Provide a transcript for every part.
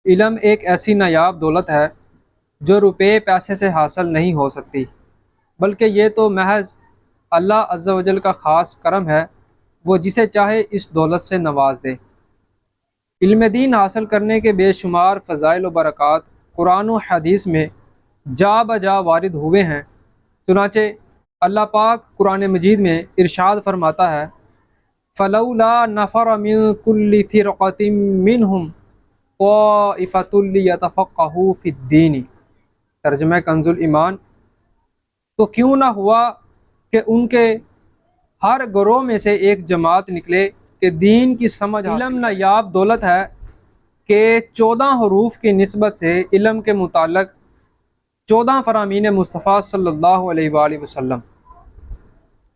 علم ایک ایسی نایاب دولت ہے جو روپے پیسے سے حاصل نہیں ہو سکتی، بلکہ یہ تو محض اللہ عز و جل کا خاص کرم ہے، وہ جسے چاہے اس دولت سے نواز دے۔ علم دین حاصل کرنے کے بے شمار فضائل و برکات قرآن و حدیث میں جا بجا وارد ہوئے ہیں۔ چنانچہ اللہ پاک قرآن مجید میں ارشاد فرماتا ہے فَلَوْلَا نَفَرَ مِن كُلِّ فِرْقَةٍ مِّنْهُمْ طَائِفَةٌ لِيَتَفَقَّهُوا فِي الدِّينِ۔ ترجمہ کنز ایمان، تو کیوں نہ ہوا کہ ان کے ہر گروہ میں سے ایک جماعت نکلے کہ دین کی سمجھ حاصل۔ علم نایاب دولت ہے کہ 14 حروف کی نسبت سے علم کے متعلق 14 فرامین مصطفیٰ صلی اللہ علیہ وآلہ وسلم۔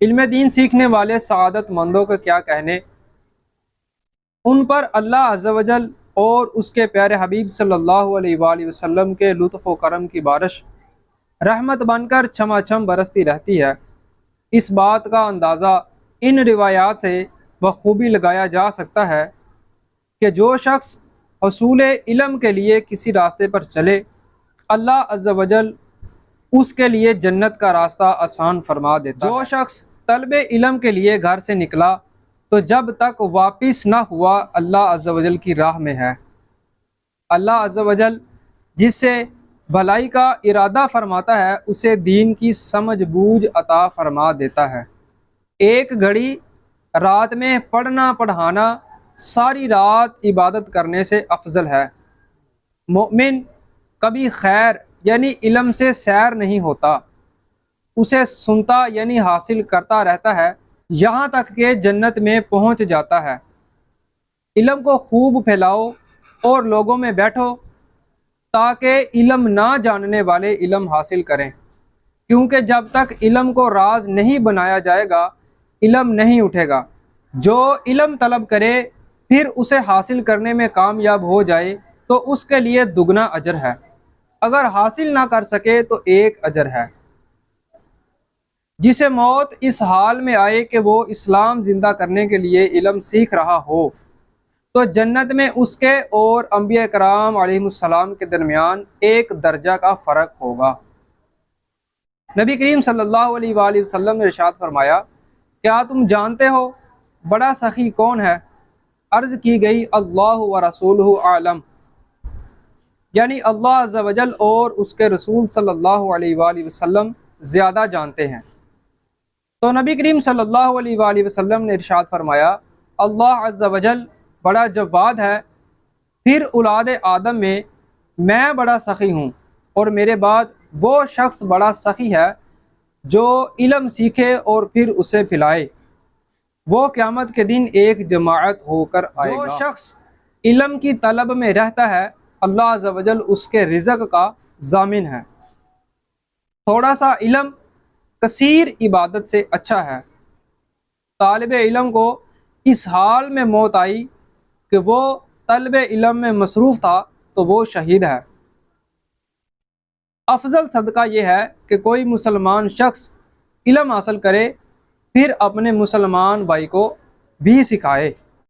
علم دین سیکھنے والے سعادت مندوں کا کیا کہنے، ان پر اللہ عز و جل اور اس کے پیارے حبیب صلی اللہ علیہ وآلہ وسلم کے لطف و کرم کی بارش رحمت بن کر چھما چھم برستی رہتی ہے۔ اس بات کا اندازہ ان روایات سے بخوبی لگایا جا سکتا ہے کہ جو شخص حصول علم کے لیے کسی راستے پر چلے، اللہ عز و جل اس کے لیے جنت کا راستہ آسان فرما دیتا ہے۔ جو شخص طلب علم کے لیے گھر سے نکلا تو جب تک واپس نہ ہوا اللہ عز و جل کی راہ میں ہے۔ اللہ عز و جل جس سے بھلائی کا ارادہ فرماتا ہے اسے دین کی سمجھ بوجھ عطا فرما دیتا ہے۔ ایک گھڑی رات میں پڑھنا پڑھانا ساری رات عبادت کرنے سے افضل ہے۔ مومن کبھی خیر یعنی علم سے سیر نہیں ہوتا، اسے سنتا یعنی حاصل کرتا رہتا ہے یہاں تک کہ جنت میں پہنچ جاتا ہے۔ علم کو خوب پھیلاؤ اور لوگوں میں بیٹھو تاکہ علم نہ جاننے والے علم حاصل کریں، کیونکہ جب تک علم کو راز نہیں بنایا جائے گا علم نہیں اٹھے گا۔ جو علم طلب کرے پھر اسے حاصل کرنے میں کامیاب ہو جائے تو اس کے لیے دگنا اجر ہے، اگر حاصل نہ کر سکے تو ایک اجر ہے۔ جسے موت اس حال میں آئے کہ وہ اسلام زندہ کرنے کے لیے علم سیکھ رہا ہو تو جنت میں اس کے اور انبیاء کرام علیہ السلام کے درمیان ایک درجہ کا فرق ہوگا۔ نبی کریم صلی اللہ علیہ وآلہ وسلم نے ارشاد فرمایا، کیا تم جانتے ہو بڑا سخی کون ہے؟ عرض کی گئی اللہ و رسولہ اعلم، یعنی اللہ عز و جل اور اس کے رسول صلی اللہ علیہ وآلہ وسلم زیادہ جانتے ہیں۔ تو نبی کریم صلی اللہ علیہ وآلہ وسلم نے ارشاد فرمایا، اللہ عز و جل بڑا جواد ہے، پھر اولاد آدم میں بڑا سخی ہوں، اور میرے بعد وہ شخص بڑا سخی ہے جو علم سیکھے اور پھر اسے پھیلائے، وہ قیامت کے دن ایک جماعت ہو کر آئے گا۔ جو شخص علم کی طلب میں رہتا ہے اللہ عز و جل اس کے رزق کا ضامن ہے۔ تھوڑا سا علم کثیر عبادت سے اچھا ہے۔ طالب علم کو اس حال میں موت آئی کہ وہ طلب علم میں مصروف تھا تو وہ شہید ہے۔ افضل صدقہ یہ ہے کہ کوئی مسلمان شخص علم حاصل کرے پھر اپنے مسلمان بھائی کو بھی سکھائے۔